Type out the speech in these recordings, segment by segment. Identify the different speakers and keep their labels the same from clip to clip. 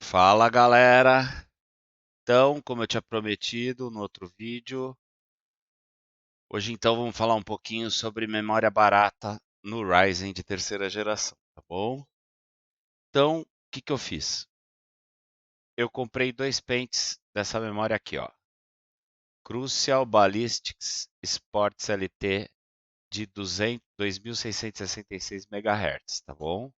Speaker 1: Fala galera! Então, como eu tinha prometido no outro vídeo, hoje então vamos falar um pouquinho sobre memória barata no Ryzen de terceira geração, tá bom? Então, o que que eu fiz? Eu comprei dois pentes dessa memória aqui, ó. Crucial Ballistics Sports LT de 2666 MHz, tá bom?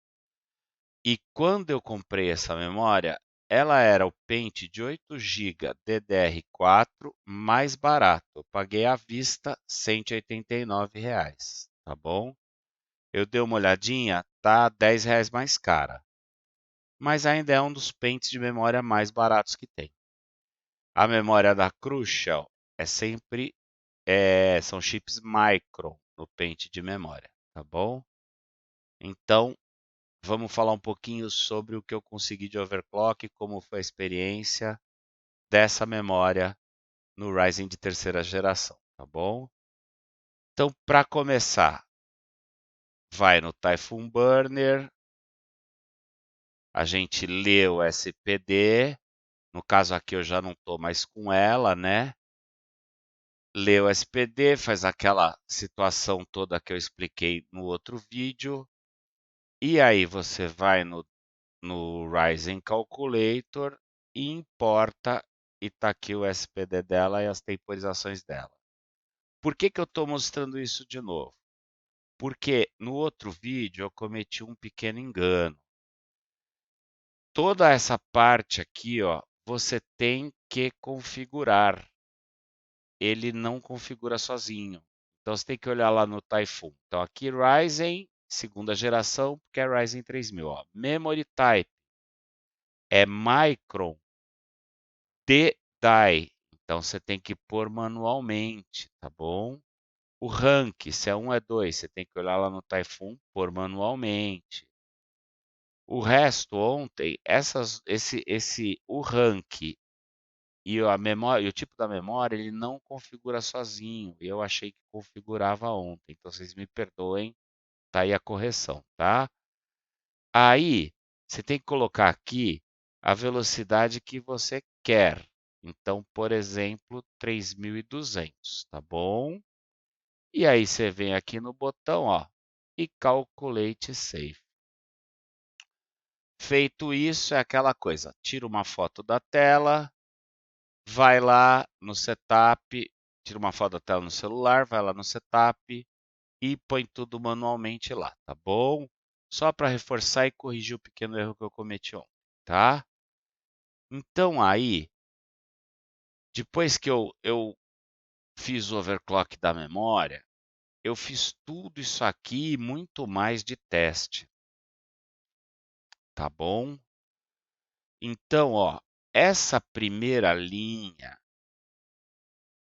Speaker 1: E quando eu comprei essa memória, ela era o pente de 8 GB DDR4 mais barato. Eu paguei à vista R$ 189, tá bom? Eu dei uma olhadinha, tá R$ 10 mais cara, mas ainda é um dos pentes de memória mais baratos que tem. A memória da Crucial são chips Micron no pente de memória, tá bom? Então, vamos falar um pouquinho sobre o que eu consegui de overclock, como foi a experiência dessa memória no Ryzen de terceira geração, tá bom? Então, para começar, vai no Typhoon Burner, a gente lê o SPD, no caso aqui eu já não estou mais com ela, né? Lê o SPD, faz aquela situação toda que eu expliquei no outro vídeo, e aí você vai no Ryzen Calculator e importa e está aqui o SPD dela e as temporizações dela. Por que que eu estou mostrando isso de novo? Porque no outro vídeo eu cometi um pequeno engano. Toda essa parte aqui, ó, você tem que configurar. Ele não configura sozinho. Então você tem que olhar lá no Typhoon. Então aqui Ryzen, segunda geração, porque é Ryzen 3000. Ó. Memory Type é Micron D-Die. Então você tem que pôr manualmente, tá bom? O rank, se é 1 é 2, você tem que olhar lá no Typhoon, pôr manualmente. O resto ontem, o rank e a memória, e o tipo da memória, ele não configura sozinho. Eu achei que configurava ontem. Então vocês me perdoem, tá aí a correção, tá? Aí você tem que colocar aqui a velocidade que você quer. Então, por exemplo, 3200, tá bom? E aí você vem aqui no botão, ó, e Calculate Save. Feito isso, é aquela coisa, tira uma foto da tela, vai lá no setup, tira uma foto da tela no celular, vai lá no setup e põe tudo manualmente lá, tá bom? Só para reforçar e corrigir o pequeno erro que eu cometi ontem, tá? Então aí, depois que eu fiz o overclock da memória, eu fiz tudo isso aqui e muito mais de teste, tá bom? Então, ó, essa primeira linha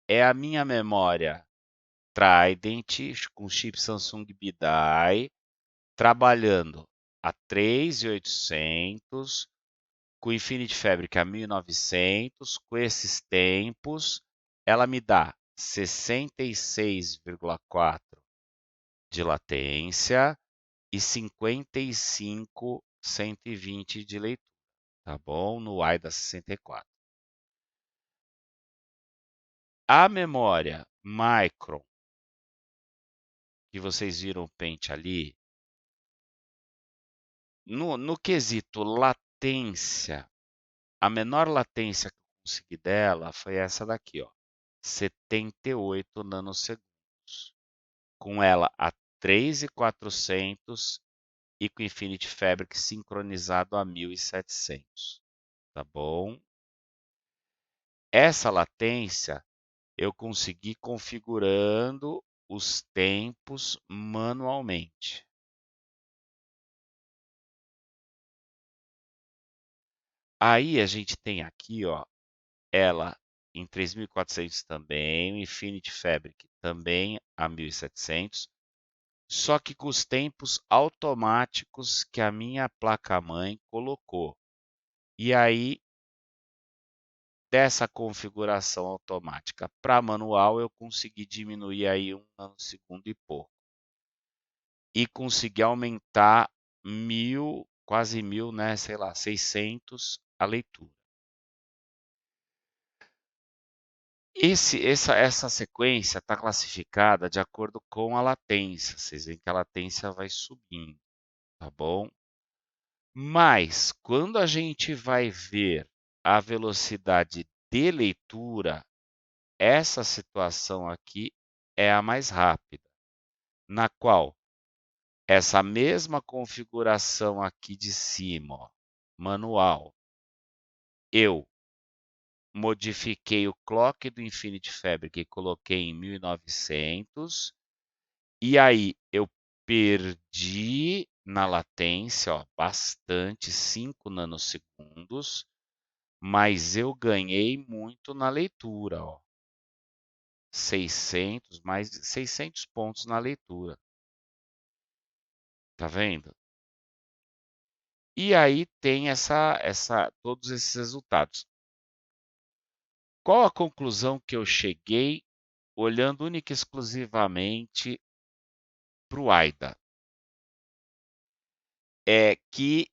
Speaker 1: é a minha memória Trident com chip Samsung BDI, trabalhando a 3.800, com Infinity Fabric a 1.900, com esses tempos, ela me dá 66,4 de latência e 55,120 de leitura, tá bom? No AIDA 64. A memória Micron, que vocês viram o pente ali, no quesito latência, a menor latência que eu consegui dela foi essa daqui, ó, 78 nanosegundos. Com ela a 3.400 e com Infinity Fabric sincronizado a 1.700, tá bom? Essa latência eu consegui configurando os tempos manualmente. Aí a gente tem aqui, ó, ela em 3.400 também, o Infinity Fabric também a 1.700, só que com os tempos automáticos que a minha placa-mãe colocou. E aí, dessa configuração automática para manual, eu consegui diminuir aí 1 nanosegundo e pouco. E consegui aumentar quase 1000, né? Sei lá, 600 a leitura. Essa sequência está classificada de acordo com a latência. Vocês veem que a latência vai subindo, tá bom? Mas, quando a gente vai ver a velocidade de leitura, essa situação aqui é a mais rápida, na qual essa mesma configuração aqui de cima, ó, manual, eu modifiquei o clock do Infinity Fabric e coloquei em 1900, e aí eu perdi na latência, ó, bastante, 5 nanosegundos, mas eu ganhei muito na leitura, ó. 600, mais de 600 pontos na leitura. Tá vendo? E aí tem todos esses resultados. Qual a conclusão que eu cheguei olhando única e exclusivamente para o AIDA? É que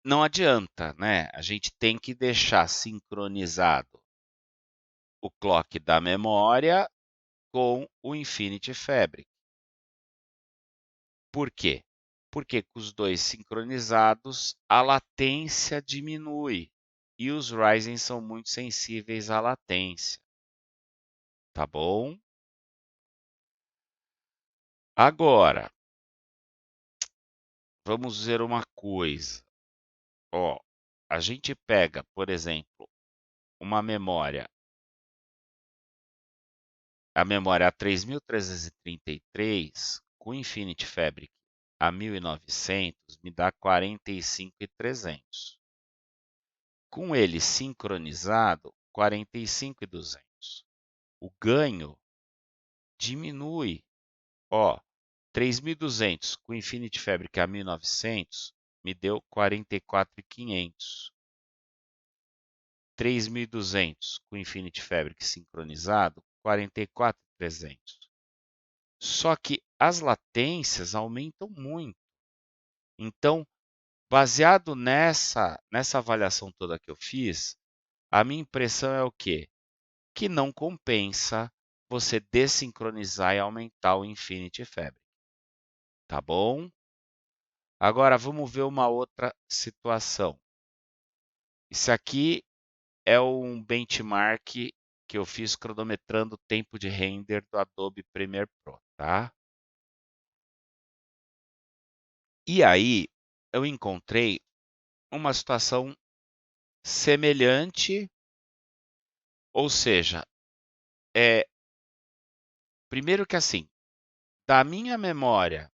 Speaker 1: não adianta, né? A gente tem que deixar sincronizado o clock da memória com o Infinity Fabric. Por quê? Porque com os dois sincronizados, a latência diminui e os Ryzen são muito sensíveis à latência. Tá bom? Agora, vamos ver uma coisa. Ó, a gente pega, por exemplo, uma memória, a memória A3333 com Infinity Fabric a 1900 me dá 45.300. Com ele sincronizado, 45.200. O ganho diminui. Ó, 3.200 com Infinity Fabric a 1900 me deu 44.500. 3.200 com Infinity Fabric sincronizado, 44.300. Só que as latências aumentam muito. Então, baseado nessa avaliação toda que eu fiz, a minha impressão é o quê? Que não compensa você desincronizar e aumentar o Infinity Fabric. Tá bom? Agora vamos ver uma outra situação. Isso aqui é um benchmark que eu fiz cronometrando o tempo de render do Adobe Premiere Pro, tá? E aí eu encontrei uma situação semelhante, ou seja, primeiro que assim, da minha memória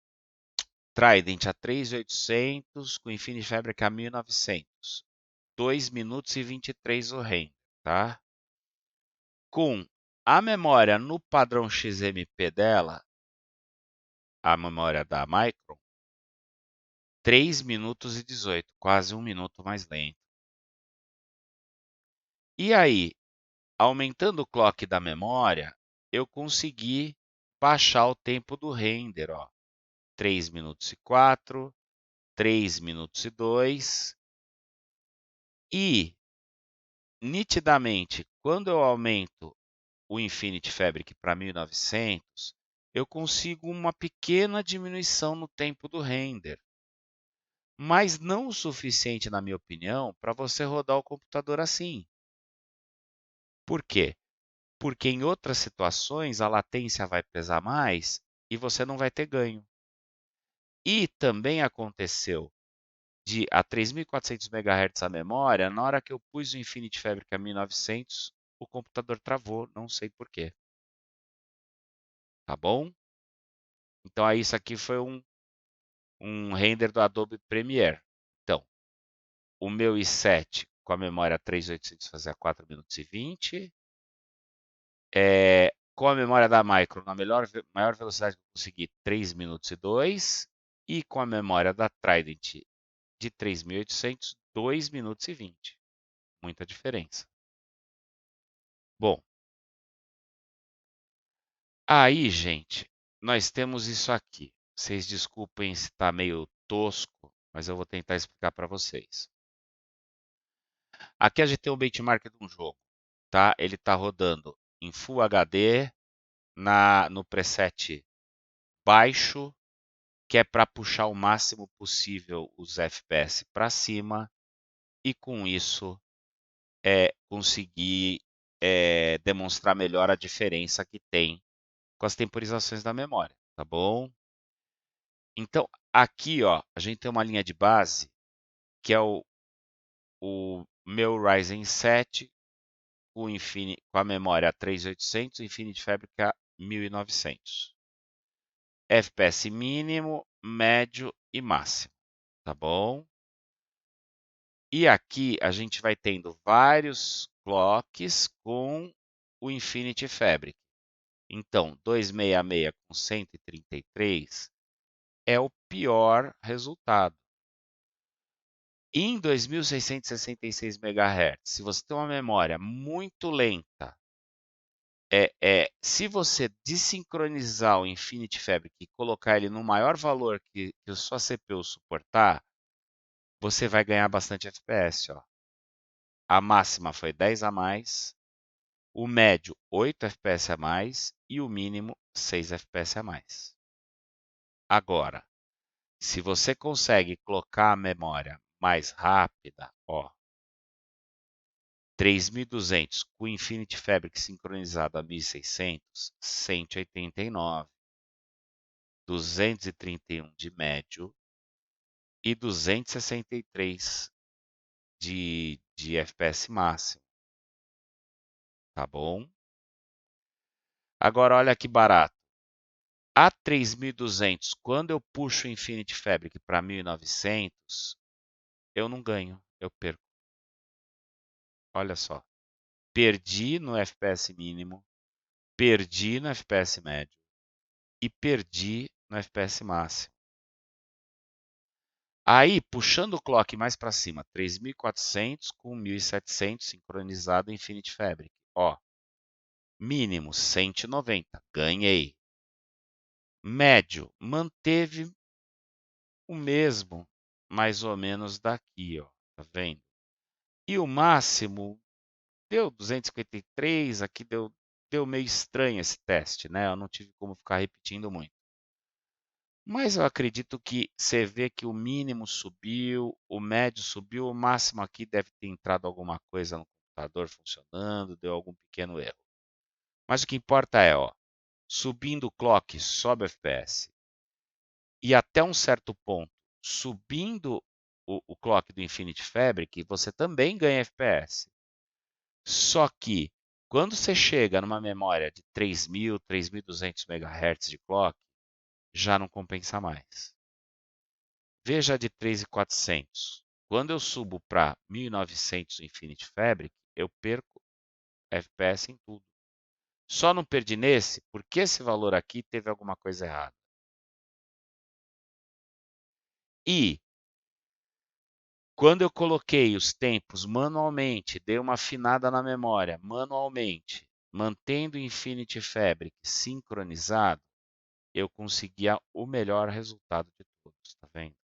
Speaker 1: Trident a 3.800 com Infinity Fabric a 1900, 2 minutos e 23 o render, tá? Com a memória no padrão XMP dela, a memória da Micron, 3 minutos e 18, quase 1 minuto mais lento. E aí, aumentando o clock da memória, eu consegui baixar o tempo do render, ó. 3 minutos e 4, 3 minutos e 2. E, nitidamente, quando eu aumento o Infinity Fabric para 1900, eu consigo uma pequena diminuição no tempo do render. Mas não o suficiente, na minha opinião, para você rodar o computador assim. Por quê? Porque em outras situações a latência vai pesar mais e você não vai ter ganho. E também aconteceu de a 3.400 MHz a memória, na hora que eu pus o Infinity Fabric a 1900, o computador travou, não sei por quê. Tá bom? Então aí isso aqui foi um render do Adobe Premiere. Então, o meu i7 com a memória 3.800 fazia 4 minutos e 20. Com a memória da Micron, na maior velocidade que eu consegui, 3 minutos e 2. E com a memória da Trident de 3.800, 2 minutos e 20. Muita diferença. Bom, aí, gente, nós temos isso aqui. Vocês desculpem se está meio tosco, mas eu vou tentar explicar para vocês. Aqui a gente tem o benchmark de um jogo, tá? Ele está rodando em Full HD, no preset baixo, que é para puxar o máximo possível os FPS para cima e com isso conseguir demonstrar melhor a diferença que tem com as temporizações da memória, tá bom? Então, aqui ó, a gente tem uma linha de base que é o meu Ryzen 7 com a memória 3800, Infinity Fabric a 1900. FPS mínimo, médio e máximo, tá bom? E aqui a gente vai tendo vários clocks com o Infinity Fabric. Então, 266 com 133 é o pior resultado. Em 2666 MHz, se você tem uma memória muito lenta, se você desincronizar o Infinity Fabric e colocar ele no maior valor que a sua CPU suportar, você vai ganhar bastante FPS. Ó. A máxima foi 10 a mais, o médio 8 FPS a mais e o mínimo 6 FPS a mais. Agora, se você consegue colocar a memória mais rápida, ó, 3200 com o Infinity Fabric sincronizado a 1600, 189, 231 de médio e 263 de FPS máximo, tá bom? Agora olha que barato. A 3200, quando eu puxo o Infinity Fabric para 1900, eu não ganho, eu perco. Olha só. Perdi no FPS mínimo, perdi no FPS médio e perdi no FPS máximo. Aí, puxando o clock mais para cima, 3400 com 1700 sincronizado Infinity Fabric. Ó, mínimo 190, ganhei. Médio, manteve o mesmo, mais ou menos daqui, ó, tá vendo? E o máximo deu 253, aqui deu meio estranho esse teste, né? Eu não tive como ficar repetindo muito. Mas eu acredito que você vê que o mínimo subiu, o médio subiu, o máximo aqui deve ter entrado alguma coisa no computador funcionando, deu algum pequeno erro. Mas o que importa é, ó, subindo o clock, sobe o FPS. E até um certo ponto, subindo o clock do Infinity Fabric, você também ganha FPS. Só que quando você chega numa memória de 3000, 3200 MHz de clock, já não compensa mais. Veja a de 3400. Quando eu subo para 1900 Infinity Fabric, eu perco FPS em tudo. Só não perdi nesse porque esse valor aqui teve alguma coisa errada. E quando eu coloquei os tempos manualmente, dei uma afinada na memória manualmente, mantendo o Infinity Fabric sincronizado, eu conseguia o melhor resultado de todos, tá vendo?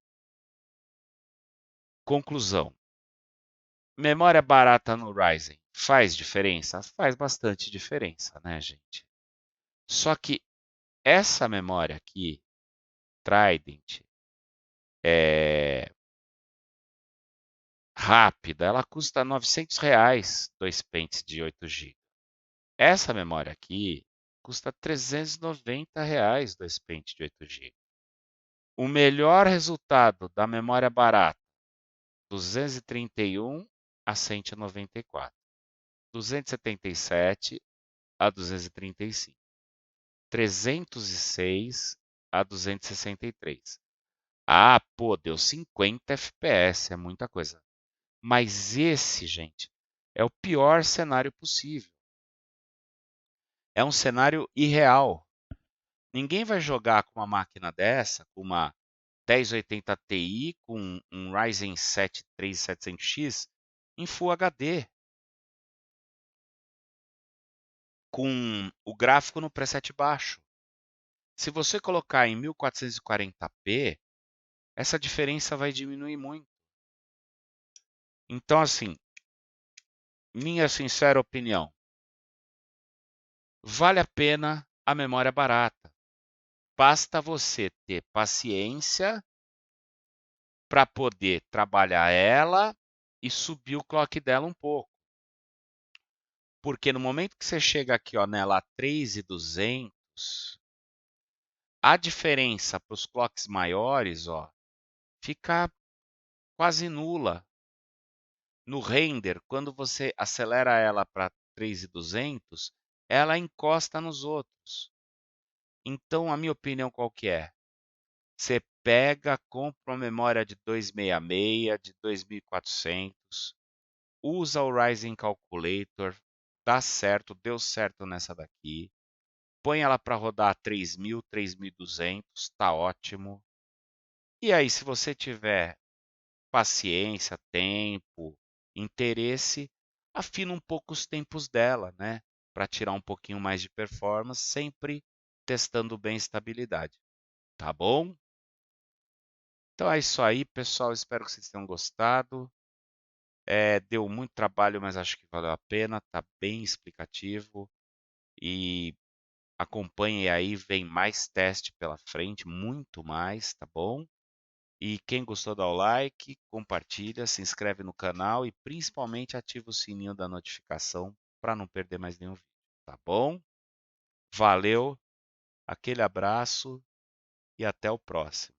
Speaker 1: Conclusão. Memória barata no Ryzen faz diferença? Faz bastante diferença, né, gente? Só que essa memória aqui, Trident, é rápida, ela custa R$ 900, 2 pentes de 8 GB. Essa memória aqui custa R$ 390, 2 pentes de 8 GB. O melhor resultado da memória barata, 231 a 194, 277 a 235, 306 a 263. Ah, pô, deu 50 FPS, é muita coisa. Mas esse, gente, é o pior cenário possível. É um cenário irreal. Ninguém vai jogar com uma máquina dessa, com uma 1080 Ti, com um Ryzen 7 3700X, em Full HD. Com o gráfico no preset baixo. Se você colocar em 1440p, essa diferença vai diminuir muito. Então, assim, minha sincera opinião, vale a pena a memória barata. Basta você ter paciência para poder trabalhar ela e subir o clock dela um pouco. Porque no momento que você chega aqui, ó, nela a 3.200, a diferença para os clocks maiores, ó, fica quase nula. No render, quando você acelera ela para 3.200, ela encosta nos outros. Então, a minha opinião qual que é? Você pega, compra uma memória de 266, de 2400, usa o Ryzen Calculator, dá certo, deu certo nessa daqui. Põe ela para rodar 3.000, 3.200, tá ótimo. E aí, se você tiver paciência, tempo, interesse, afina um pouco os tempos dela, né? Para tirar um pouquinho mais de performance, sempre testando bem estabilidade. Tá bom? Então é isso aí, pessoal. Espero que vocês tenham gostado. Deu muito trabalho, mas acho que valeu a pena. Tá bem explicativo. E acompanhe aí, vem mais teste pela frente, muito mais, tá bom? E quem gostou, dá o like, compartilha, se inscreve no canal e principalmente ativa o sininho da notificação para não perder mais nenhum vídeo, tá bom? Valeu, aquele abraço e até o próximo.